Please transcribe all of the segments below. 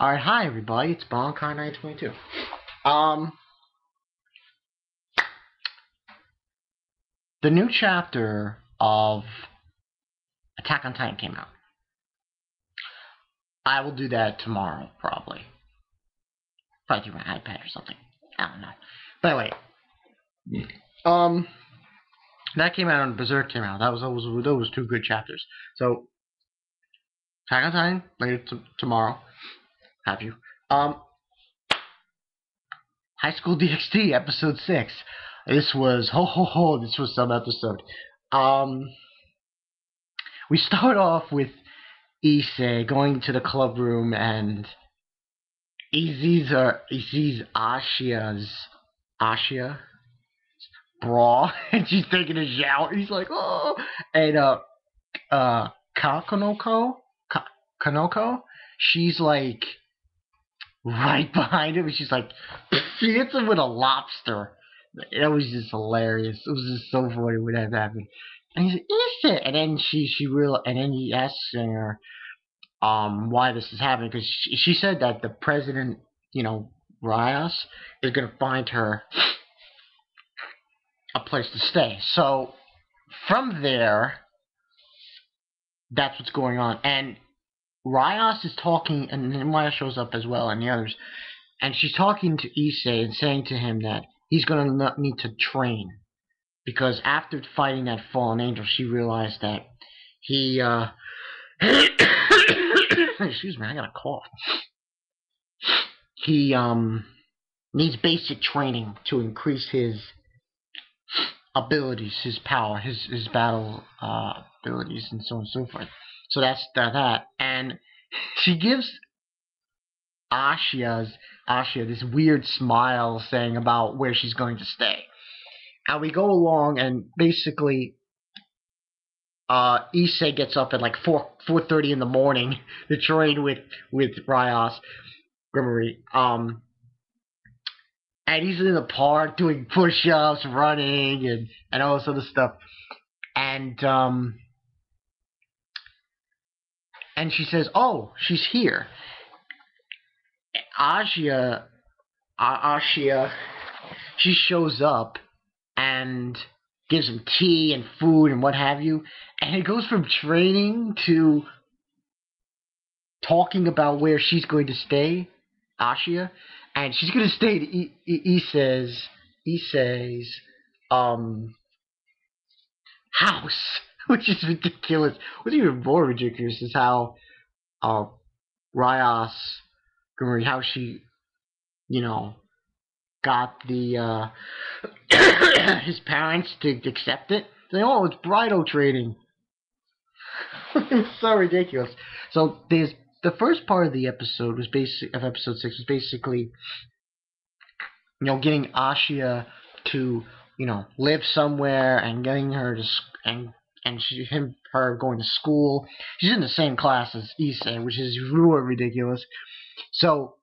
Alright, hi everybody, it's Bonkai922. Um, the new chapter of Attack on Titan came out. I will do that tomorrow, probably. Probably through my iPad or something. I don't know. But anyway, that came out and Berserk came out. Those was two good chapters. So, Attack on Titan, later tomorrow. Have you. High School DxD, episode 6. This was, this was some episode. We start off with Issei going to the club room and he sees Ashia bra and she's taking a shower. He's like, oh, and Kanoko, she's like right behind him and she's like, she hits him with a lobster. That was just hilarious. It was just so funny when that happened. And he's like, Issei, and then and then he asks her why this is happening, because she said that the president, Rias, is going to find her a place to stay. So from there, that's what's going on. And Rias is talking, and then Rias shows up as well, and the others, and she's talking to Issei and saying to him that he's going to need to train, because after fighting that fallen angel, she realized that he excuse me, I got a cough. He needs basic training to increase his abilities, his power, his battle abilities, and so on and so forth. So that's that. And she gives Ashia this weird smile saying about where she's going to stay. And we go along, and basically Issei gets up at like 4:30 in the morning to train with Rias Grimoire. And he's in the park doing push-ups, running, and all this other stuff. And she says, "Oh, she's here." Ashia, she shows up and gives him tea and food and what have you. And it goes from training to talking about where she's going to stay, Ashia, and she's going to stay at Issei's house, which is ridiculous. What's even more ridiculous is how Rias, how she, got the his parents to accept it. Saying, "Oh, it's bridal training." It's so ridiculous. So there's the first part of the episode was episode 6 was basically, getting Ashia to, live somewhere and getting her to her going to school. She's in the same class as Issei, which is really ridiculous. So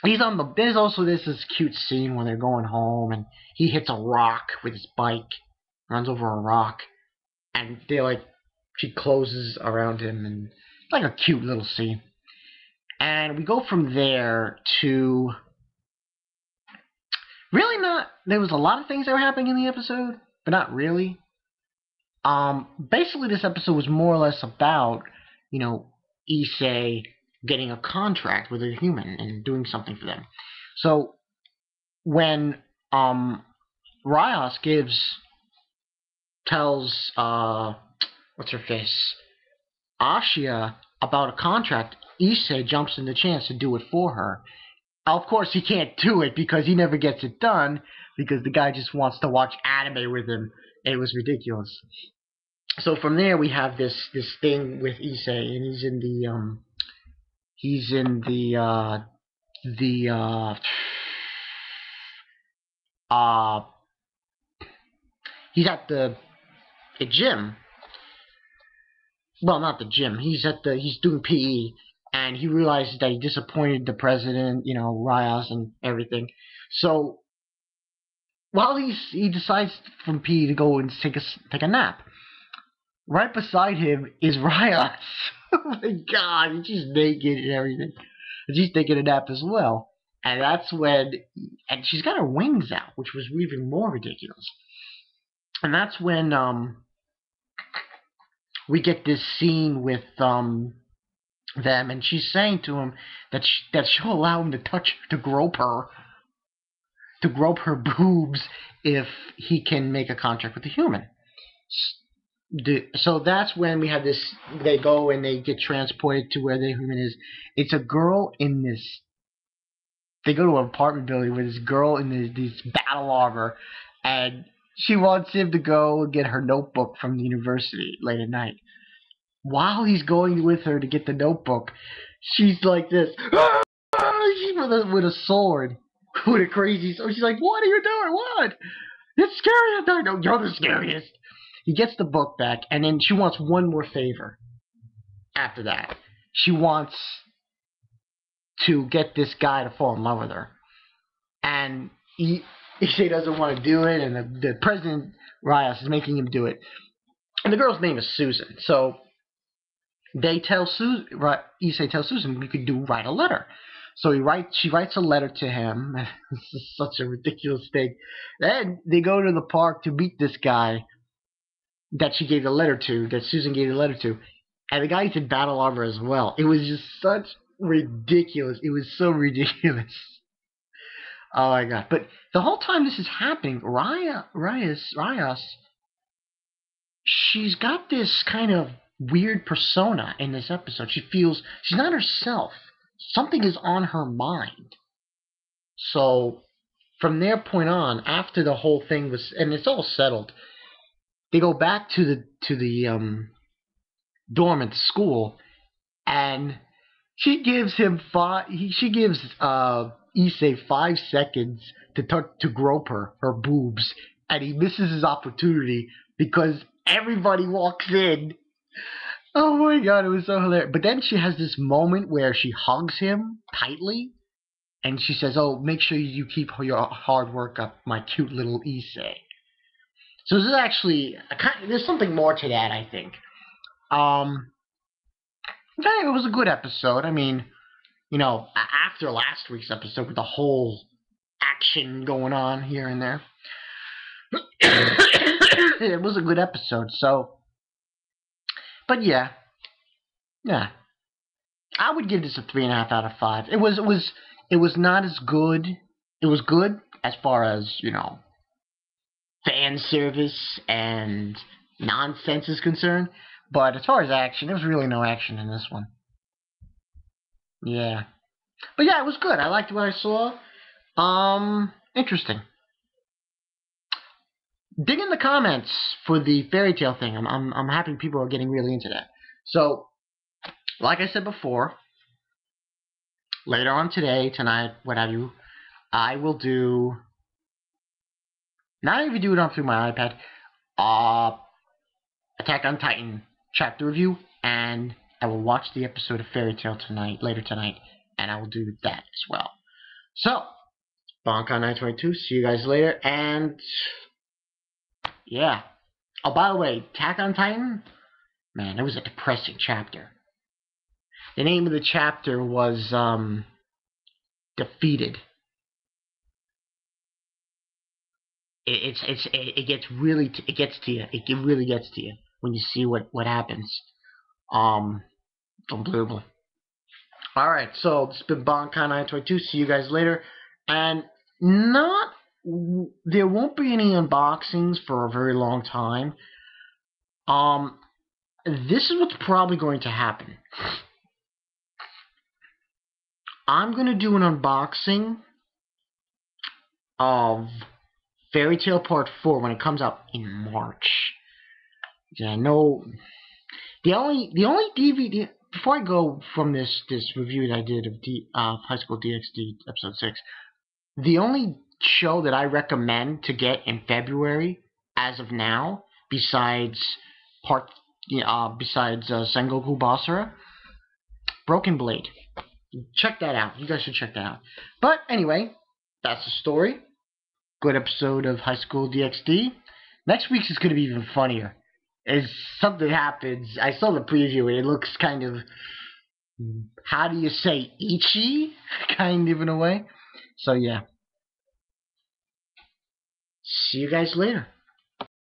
there's also this cute scene when they're going home and he hits a rock with his bike, runs over a rock, and she closes around him, and it's like a cute little scene. And we go from there to really not. There was a lot of things that were happening in the episode, but not really. Basically, this episode was more or less about, Issei getting a contract with a human and doing something for them. So when Rias tells what's her face, Ashia, about a contract, Issei jumps in the chance to do it for her. Of course, he can't do it because he never gets it done, because the guy just wants to watch anime with him. It was ridiculous. So from there, we have this thing with Issei, and he's at the gym. Well, not the gym. He's doing PE, and he realizes that he disappointed the president, Rias and everything. So while he decides from PE to go and take a nap, right beside him is Rias. Oh my God, he's just naked and everything. And she's taking a nap as well. And that's when, and she's got her wings out, which was even more ridiculous. And that's when we get this scene with them, and she's saying to him that she'll allow him to grope her boobs if he can make a contract with a human. So that's when we have this. They go and they get transported to where the human is. It's a girl in this. They go to an apartment building with this girl in this battle armor, and she wants him to go get her notebook from the university late at night. While he's going with her to get the notebook, she's like this. She's with a sword, with a crazy sword. She's like, "What are you doing? What? It's scary out there." No, you're the scariest. He gets the book back, and then she wants one more favor. After that, she wants to get this guy to fall in love with her, and he doesn't want to do it, and the President Rios is making him do it. And the girl's name is Susan, so they tell Susan, Issei tells Susan, we could write a letter. So she writes a letter to him. This is such a ridiculous thing. Then they go to the park to meet this guy that she gave the letter to, that Susan gave the letter to. And the guy's in battle armor as well. It was just such ridiculous. It was so ridiculous. Oh my god. But the whole time this is happening, Rios, she's got this kind of weird persona in this episode. She feels she's not herself. Something is on her mind. So from their point on, after the whole thing was, and it's all settled, they go back to the dorm at the school, and she gives him Issei 5 seconds to grope her boobs, and he misses his opportunity because everybody walks in. Oh my god, it was so hilarious. But then she has this moment where she hugs him tightly, and she says, "Oh, make sure you keep your hard work up, my cute little Issei." So this is actually there's something more to that, I think. It was a good episode. I mean, after last week's episode with the whole action going on here and there, it was a good episode. So, but yeah, I would give this a 3.5 out of 5. It was not as good. It was good as far as fan service and nonsense is concerned. But as far as action, there was really no action in this one. Yeah. But yeah, it was good. I liked what I saw. Interesting. Dig in the comments for the fairy tale thing. I'm happy people are getting really into that. So, like I said before, later on today, tonight, what have you, I will do. Not even do it on through my iPad. Attack on Titan chapter review, and I will watch the episode of Fairy Tail later tonight, and I will do that as well. So, BonCon922, see you guys later, and yeah. Oh, by the way, Attack on Titan, man, it was a depressing chapter. The name of the chapter was Defeated. It gets to you. It really gets to you when you see what happens. Unbelievable. All right, so this has been BonCon922. See you guys later, and there won't be any unboxings for a very long time. This is what's probably going to happen. I'm going to do an unboxing of Fairy Tail Part 4 when it comes out in March. Yeah, no. The only DVD, before I go from this review that I did of High School DxD Episode 6, the only show that I recommend to get in February, as of now, besides Sengoku Basara, Broken Blade. Check that out. You guys should check that out. But anyway, that's the story. Good episode of High School DxD. Next week's is going to be even funnier. As something happens, I saw the preview and it looks kind of how do you say, Ichi, kind of in a way. So yeah. See you guys later.